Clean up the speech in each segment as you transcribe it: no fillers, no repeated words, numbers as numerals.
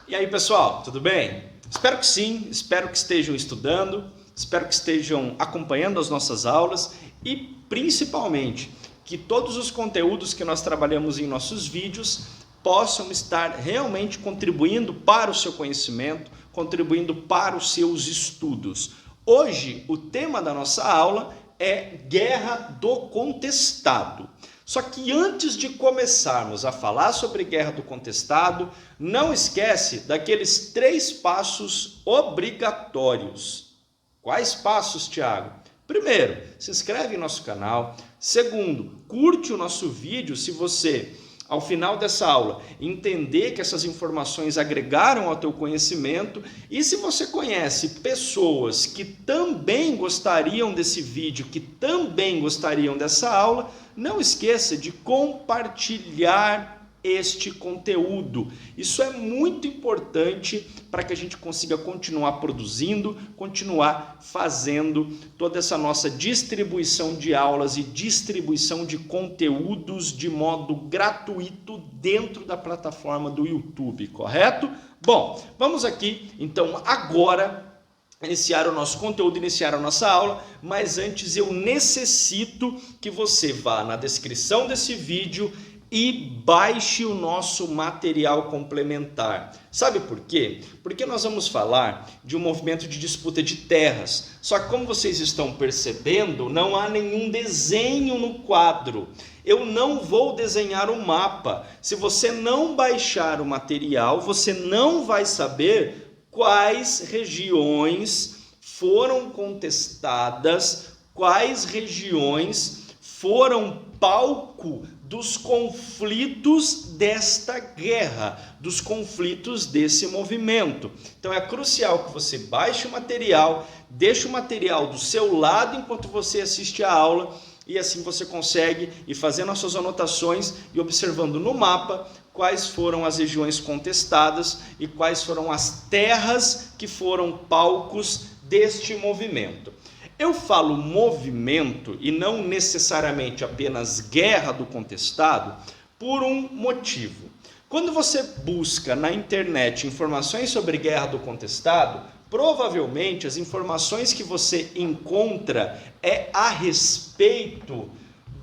E aí, pessoal, tudo bem? Espero que sim, espero que estejam estudando, espero que estejam acompanhando as nossas aulas e principalmente que todos os conteúdos que nós trabalhamos em nossos vídeos possam estar realmente contribuindo para o seu conhecimento, contribuindo para os seus estudos. Hoje, o tema da nossa aula é Guerra do Contestado. Só que antes de começarmos a falar sobre Guerra do Contestado, não esquece daqueles 3 passos obrigatórios. Quais passos, Tiago? Primeiro, se inscreve em nosso canal. Segundo, curte o nosso vídeo se você, ao final dessa aula, entender que essas informações agregaram ao teu conhecimento. E se você conhece pessoas que também gostariam desse vídeo, que também gostariam dessa aula, não esqueça de compartilhar este conteúdo. Isso é muito importante para que a gente consiga continuar produzindo, continuar fazendo toda essa nossa distribuição de aulas e distribuição de conteúdos de modo gratuito dentro da plataforma do YouTube, correto? Bom, vamos aqui então agora iniciar o nosso conteúdo, iniciar a nossa aula, mas antes eu necessito que você vá na descrição desse vídeo e baixe o nosso material complementar. Sabe por quê? Porque nós vamos falar de um movimento de disputa de terras. Só que como vocês estão percebendo, não há nenhum desenho no quadro. Eu não vou desenhar o mapa. Se você não baixar o material, você não vai saber quais regiões foram contestadas, quais regiões foram palco dos conflitos desta guerra, dos conflitos desse movimento. Então é crucial que você baixe o material, deixe o material do seu lado enquanto você assiste a aula, e assim você consegue ir fazendo as suas anotações e observando no mapa quais foram as regiões contestadas e quais foram as terras que foram palcos deste movimento. Eu falo movimento e não necessariamente apenas Guerra do Contestado por um motivo. Quando você busca na internet informações sobre Guerra do Contestado, provavelmente as informações que você encontra é a respeito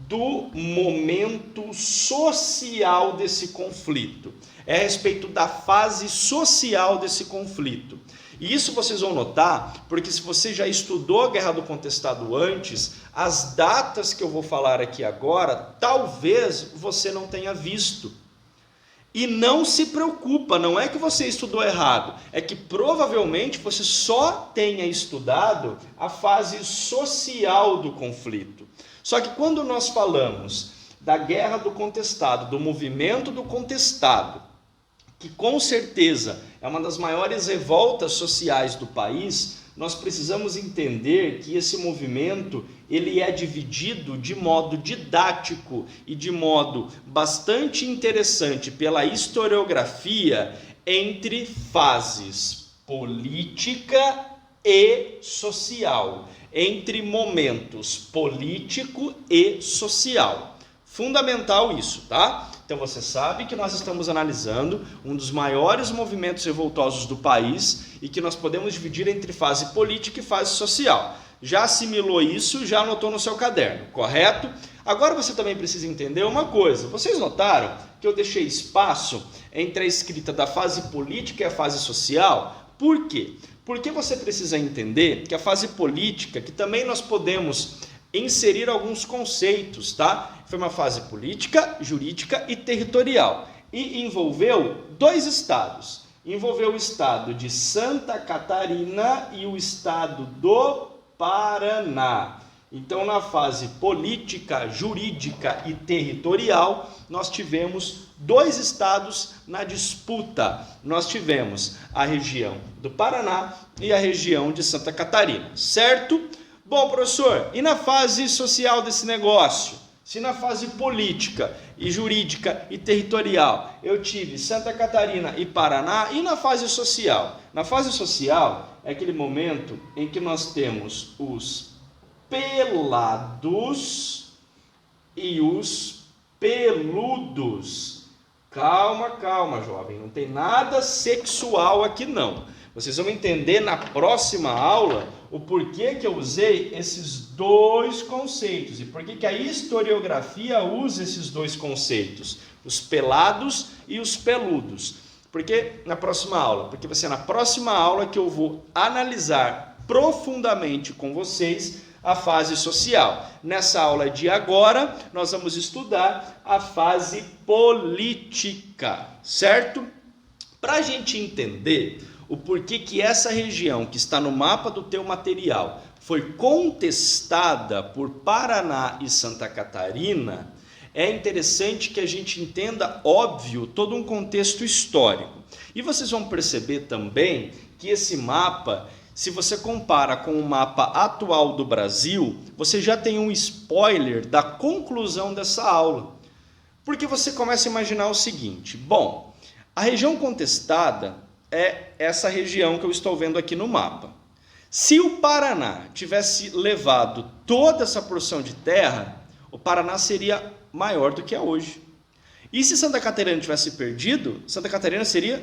do momento social desse conflito, é a respeito da fase social desse conflito. E isso vocês vão notar, porque se você já estudou a Guerra do Contestado antes, as datas que eu vou falar aqui agora, talvez você não tenha visto. E não se preocupa, não é que você estudou errado, é que provavelmente você só tenha estudado a fase social do conflito. Só que quando nós falamos da Guerra do Contestado, do movimento do contestado, que com certeza é uma das maiores revoltas sociais do país, nós precisamos entender que esse movimento ele é dividido de modo didático e de modo bastante interessante pela historiografia entre fases política e social, entre momentos político e social. Fundamental isso, tá? Então você sabe que nós estamos analisando um dos maiores movimentos revoltosos do país e que nós podemos dividir entre fase política e fase social. Já assimilou isso, já anotou no seu caderno, correto? Agora você também precisa entender uma coisa. Vocês notaram que eu deixei espaço entre a escrita da fase política e a fase social? Por quê? Porque você precisa entender que a fase política, que também nós podemos inserir alguns conceitos, tá? Foi uma fase política, jurídica e territorial. E envolveu 2 estados. Envolveu o estado de Santa Catarina e o estado do Paraná. Então, na fase política, jurídica e territorial, nós tivemos 2 estados na disputa. Nós tivemos a região do Paraná e a região de Santa Catarina, certo? Bom, professor, e na fase social desse negócio? Se na fase política e jurídica e territorial eu tive Santa Catarina e Paraná, e na fase social? Na fase social é aquele momento em que nós temos os pelados e os peludos. Calma, calma, jovem. Não tem nada sexual aqui, não. Vocês vão entender na próxima aula o porquê que eu usei esses dois conceitos e por que a historiografia usa esses dois conceitos, os pelados e os peludos. Porque na próxima aula? Porque vai ser na próxima aula que eu vou analisar profundamente com vocês a fase social. Nessa aula de agora, nós vamos estudar a fase política, certo? Para a gente entender o porquê que essa região que está no mapa do teu material foi contestada por Paraná e Santa Catarina, é interessante que a gente entenda, óbvio, todo um contexto histórico. E vocês vão perceber também que esse mapa, se você compara com o mapa atual do Brasil, você já tem um spoiler da conclusão dessa aula. Porque você começa a imaginar o seguinte: bom, a região contestada é essa região que eu estou vendo aqui no mapa. Se o Paraná tivesse levado toda essa porção de terra, o Paraná seria maior do que é hoje. E se Santa Catarina tivesse perdido, Santa Catarina seria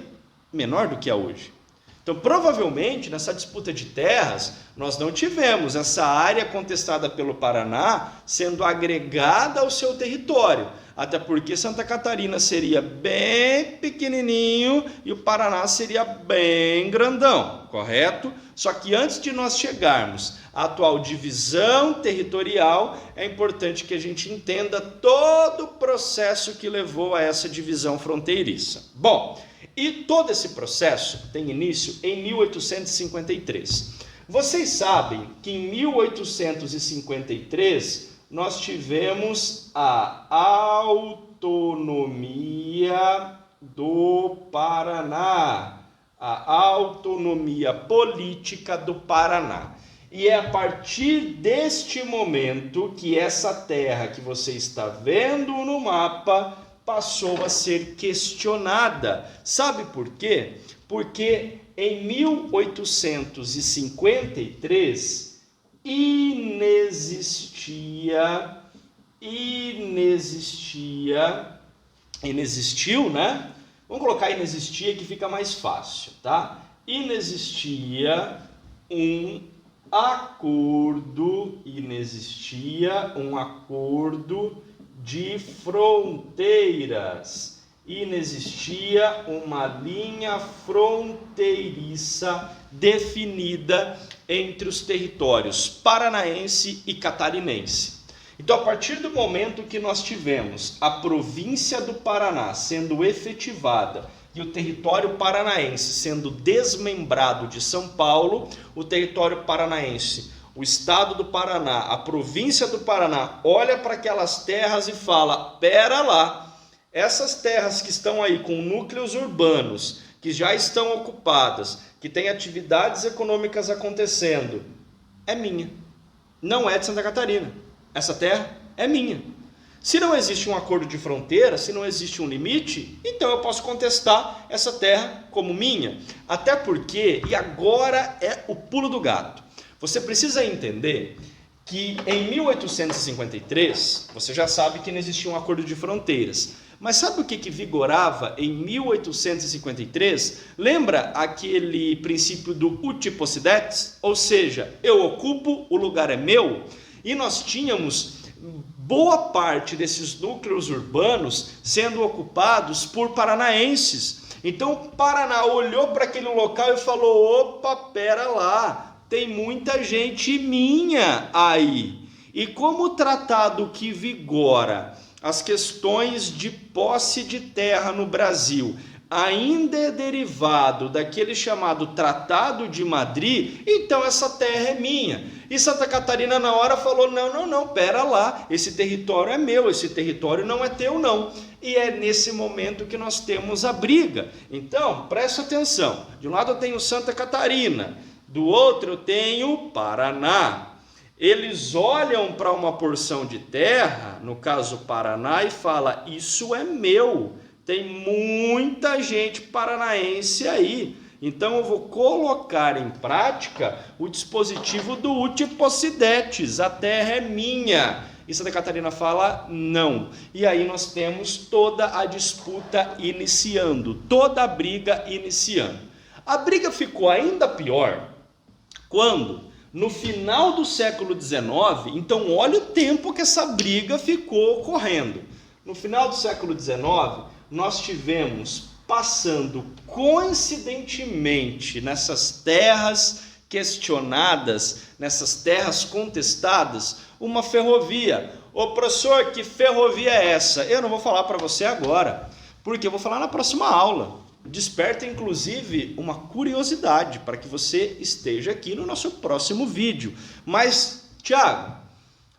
menor do que é hoje. Então, provavelmente, nessa disputa de terras, nós não tivemos essa área contestada pelo Paraná sendo agregada ao seu território. Até porque Santa Catarina seria bem pequenininho e o Paraná seria bem grandão, correto? Só que antes de nós chegarmos à atual divisão territorial, é importante que a gente entenda todo o processo que levou a essa divisão fronteiriça. Bom, e todo esse processo tem início em 1853. Vocês sabem que em 1853 nós tivemos a autonomia do Paraná, a autonomia política do Paraná. E é a partir deste momento que essa terra que você está vendo no mapa passou a ser questionada. Sabe por quê? Porque em 1853 inexistiu, né? Vamos colocar inexistia que fica mais fácil, tá? Inexistia um acordo de fronteiras. Inexistia uma linha fronteiriça definida entre os territórios paranaense e catarinense. Então, a partir do momento que nós tivemos a província do Paraná sendo efetivada e o território paranaense sendo desmembrado de São Paulo, o território paranaense, o estado do Paraná, a província do Paraná, olha para aquelas terras e fala: pera lá, essas terras que estão aí com núcleos urbanos, que já estão ocupadas, que têm atividades econômicas acontecendo, é minha, não é de Santa Catarina. Essa terra é minha. Se não existe um acordo de fronteira, se não existe um limite, então eu posso contestar essa terra como minha. Até porque, e agora é o pulo do gato, você precisa entender que em 1853, você já sabe que não existia um acordo de fronteiras. Mas sabe o que vigorava em 1853? Lembra aquele princípio do uti possidetis? Ou seja, eu ocupo, o lugar é meu. E nós tínhamos boa parte desses núcleos urbanos sendo ocupados por paranaenses. Então o Paraná olhou para aquele local e falou: opa, pera lá, tem muita gente minha aí. E como o tratado que vigora as questões de posse de terra no Brasil ainda é derivado daquele chamado Tratado de Madrid, então essa terra é minha. E Santa Catarina na hora falou: não, pera lá, esse território é meu, esse território não é teu não. E é nesse momento que nós temos a briga. Então, presta atenção, de um lado eu tenho Santa Catarina, do outro eu tenho Paraná. Eles olham para uma porção de terra, no caso Paraná, e falam: isso é meu. Tem muita gente paranaense aí. Então eu vou colocar em prática o dispositivo do uti possidetis. A terra é minha. E Santa Catarina fala não. E aí nós temos toda a disputa iniciando, toda a briga iniciando. A briga ficou ainda pior quando, no final do século XIX, então olha o tempo que essa briga ficou ocorrendo. No final do século XIX, nós tivemos passando coincidentemente nessas terras questionadas, nessas terras contestadas, uma ferrovia. Ô professor, que ferrovia é essa? Eu não vou falar para você agora, porque eu vou falar na próxima aula. Desperta inclusive uma curiosidade para que você esteja aqui no nosso próximo vídeo. Mas, Tiago,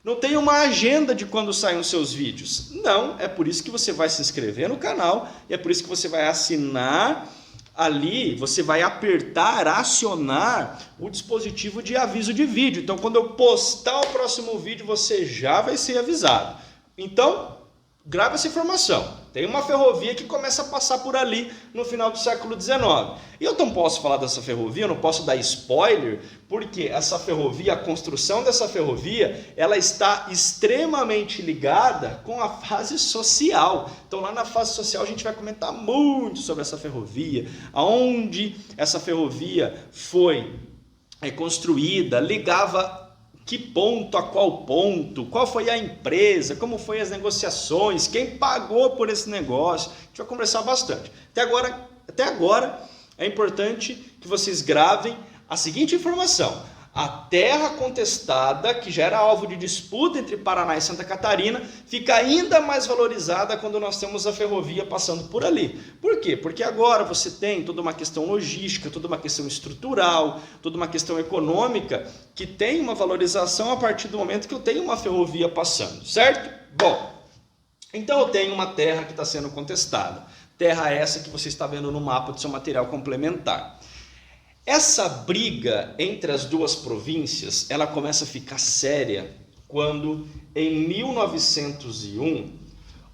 não tem uma agenda de quando saem os seus vídeos. Não, é por isso que você vai se inscrever no canal e é por isso que você vai assinar ali, você vai apertar, acionar o dispositivo de aviso de vídeo. Então, quando eu postar o próximo vídeo, você já vai ser avisado. Então, grava essa informação. Tem uma ferrovia que começa a passar por ali no final do século XIX. E eu não posso falar dessa ferrovia, eu não posso dar spoiler, porque essa ferrovia, a construção dessa ferrovia, ela está extremamente ligada com a fase social. Então lá na fase social a gente vai comentar muito sobre essa ferrovia, aonde essa ferrovia foi construída, ligava que ponto a qual foi a empresa, como foi as negociações, quem pagou por esse negócio. A gente vai conversar bastante. Até agora é importante que vocês gravem a seguinte informação: a terra contestada, que já era alvo de disputa entre Paraná e Santa Catarina, fica ainda mais valorizada quando nós temos a ferrovia passando por ali. Por quê? Porque agora você tem toda uma questão logística, toda uma questão estrutural, toda uma questão econômica, que tem uma valorização a partir do momento que eu tenho uma ferrovia passando, certo? Bom, então eu tenho uma terra que está sendo contestada. Terra essa que você está vendo no mapa do seu material complementar. Essa briga entre as duas províncias, ela começa a ficar séria quando, em 1901,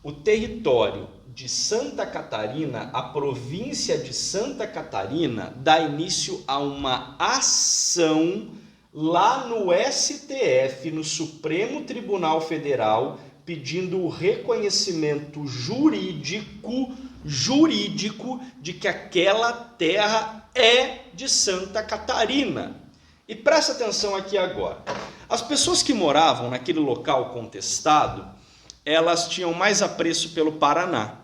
o território de Santa Catarina, a província de Santa Catarina, dá início a uma ação lá no STF, no Supremo Tribunal Federal, pedindo o reconhecimento jurídico de que aquela terra é de Santa Catarina. E presta atenção aqui agora. As pessoas que moravam naquele local contestado, elas tinham mais apreço pelo Paraná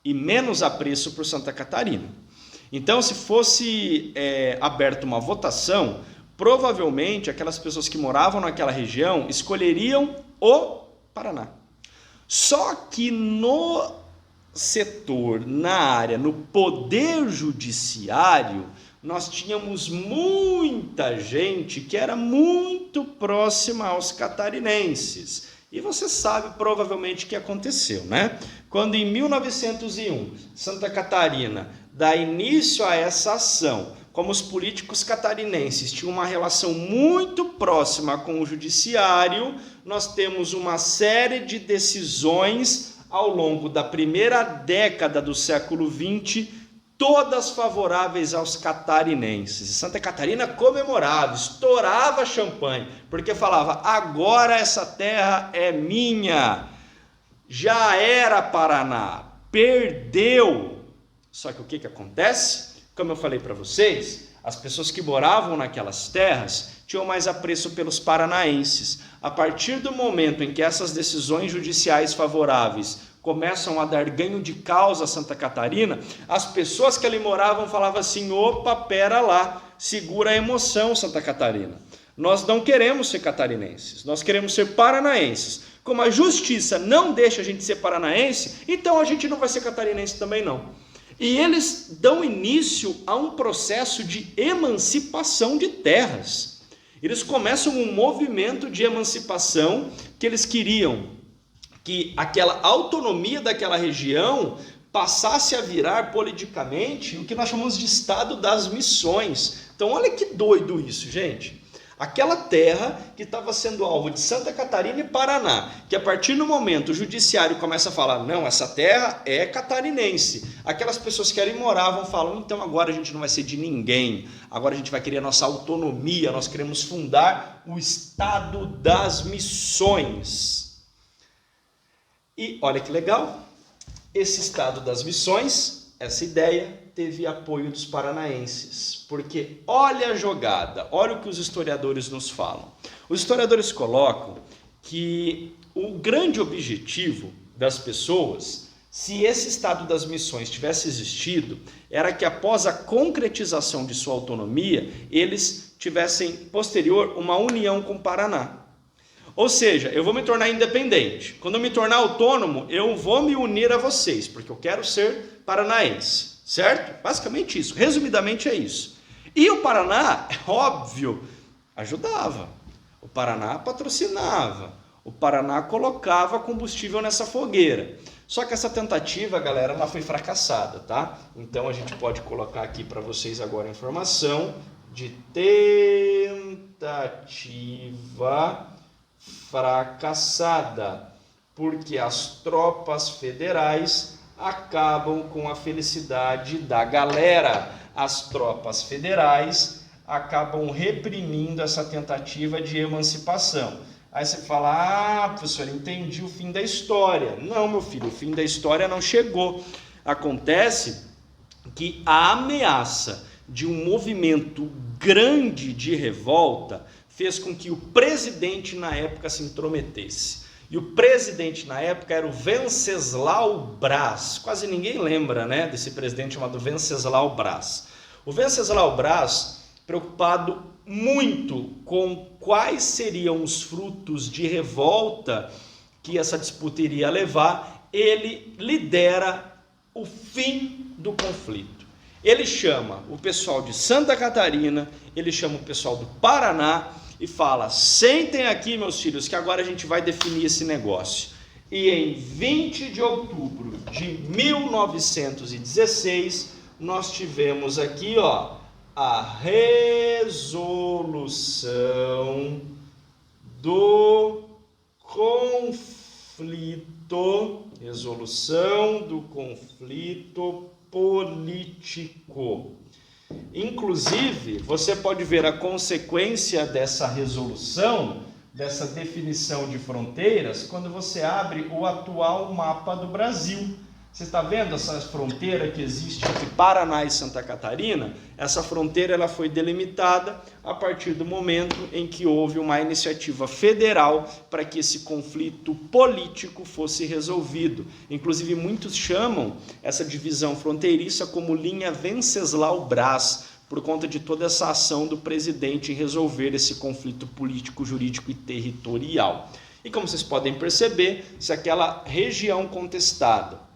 e menos apreço por Santa Catarina. Então, se fosse aberta uma votação, provavelmente aquelas pessoas que moravam naquela região escolheriam o Paraná. Só que no setor, na área, no poder judiciário, nós tínhamos muita gente que era muito próxima aos catarinenses. E você sabe provavelmente o que aconteceu, né? Quando em 1901 Santa Catarina dá início a essa ação, como os políticos catarinenses tinham uma relação muito próxima com o judiciário, nós temos uma série de decisões ao longo da primeira década do século XX, todas favoráveis aos catarinenses. E Santa Catarina comemorava, estourava champanhe, porque falava: agora essa terra é minha. Já era Paraná, perdeu. Só que o que acontece? Como eu falei para vocês, as pessoas que moravam naquelas terras tinham mais apreço pelos paranaenses. A partir do momento em que essas decisões judiciais favoráveis começam a dar ganho de causa a Santa Catarina, as pessoas que ali moravam falavam assim: opa, pera lá, segura a emoção, Santa Catarina. Nós não queremos ser catarinenses, nós queremos ser paranaenses. Como a justiça não deixa a gente ser paranaense, então a gente não vai ser catarinense também não. E eles dão início a um processo de emancipação de terras. Eles começam um movimento de emancipação que eles queriam que aquela autonomia daquela região passasse a virar politicamente o que nós chamamos de Estado das Missões. Então olha que doido isso, gente. Aquela terra que estava sendo alvo de Santa Catarina e Paraná, que a partir do momento o judiciário começa a falar: não, essa terra é catarinense. Aquelas pessoas que ali moravam falam: então agora a gente não vai ser de ninguém, agora a gente vai querer a nossa autonomia, nós queremos fundar o Estado das Missões. E olha que legal, esse Estado das Missões, essa ideia teve apoio dos paranaenses, porque olha a jogada, olha o que os historiadores nos falam. Os historiadores colocam que o grande objetivo das pessoas, se esse Estado das Missões tivesse existido, era que após a concretização de sua autonomia, eles tivessem posterior uma união com o Paraná. Ou seja, eu vou me tornar independente. Quando eu me tornar autônomo, eu vou me unir a vocês, porque eu quero ser paranaense, certo? Basicamente isso, resumidamente é isso. E o Paraná, é óbvio, ajudava. O Paraná patrocinava. O Paraná colocava combustível nessa fogueira. Só que essa tentativa, galera, ela foi fracassada, tá? Então a gente pode colocar aqui para vocês agora a informação de tentativa fracassada, porque as tropas federais acabam com a felicidade da galera. As tropas federais acabam reprimindo essa tentativa de emancipação. Aí você fala, professor, entendi o fim da história. Não, meu filho, o fim da história não chegou. Acontece que a ameaça de um movimento grande de revolta fez com que o presidente na época se intrometesse. E o presidente na época era o Venceslau Braz. Quase ninguém lembra, né, desse presidente chamado Venceslau Braz. O Venceslau Braz, preocupado muito com quais seriam os frutos de revolta que essa disputa iria levar, ele lidera o fim do conflito. Ele chama o pessoal de Santa Catarina, ele chama o pessoal do Paraná e fala, sentem aqui, meus filhos, que agora a gente vai definir esse negócio. E em 20 de outubro de 1916, nós tivemos aqui, ó, a resolução do conflito político. Inclusive, você pode ver a consequência dessa resolução, dessa definição de fronteiras, quando você abre o atual mapa do Brasil. Você está vendo essa fronteira que existe entre Paraná e Santa Catarina? Essa fronteira ela foi delimitada a partir do momento em que houve uma iniciativa federal para que esse conflito político fosse resolvido. Inclusive, muitos chamam essa divisão fronteiriça como linha Venceslau Braz, por conta de toda essa ação do presidente em resolver esse conflito político, jurídico e territorial. E como vocês podem perceber, se aquela região contestada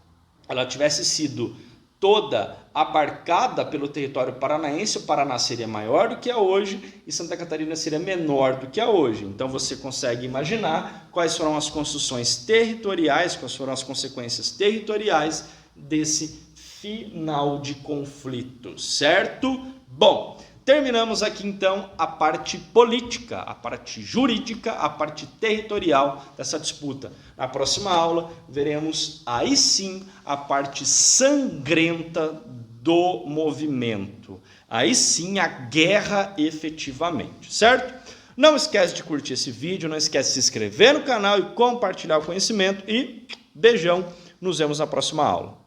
ela tivesse sido toda abarcada pelo território paranaense, o Paraná seria maior do que é hoje e Santa Catarina seria menor do que é hoje. Então você consegue imaginar quais foram as construções territoriais, quais foram as consequências territoriais desse final de conflito, certo? Bom, terminamos aqui então a parte política, a parte jurídica, a parte territorial dessa disputa. Na próxima aula veremos aí sim a parte sangrenta do movimento. Aí sim a guerra efetivamente, certo? Não esquece de curtir esse vídeo, não esquece de se inscrever no canal e compartilhar o conhecimento e beijão, nos vemos na próxima aula.